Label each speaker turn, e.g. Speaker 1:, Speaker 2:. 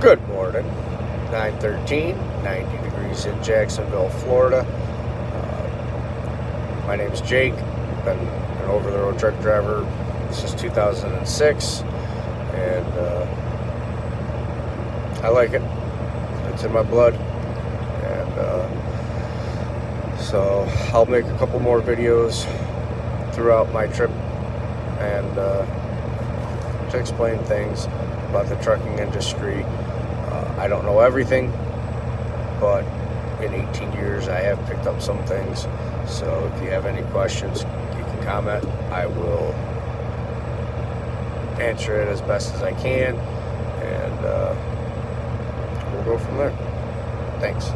Speaker 1: Good morning. 9:13, 90 degrees in Jacksonville, Florida. My name's Jake. Been an over-the-road truck driver since 2006, and I like it. It's in my blood, and so I'll make a couple more videos throughout my trip and to explain things about the trucking industry. I don't know everything, but in 18 years I have picked up some things. So if you have any questions, you can comment. I will answer it as best as I can, and we'll go from there. Thanks.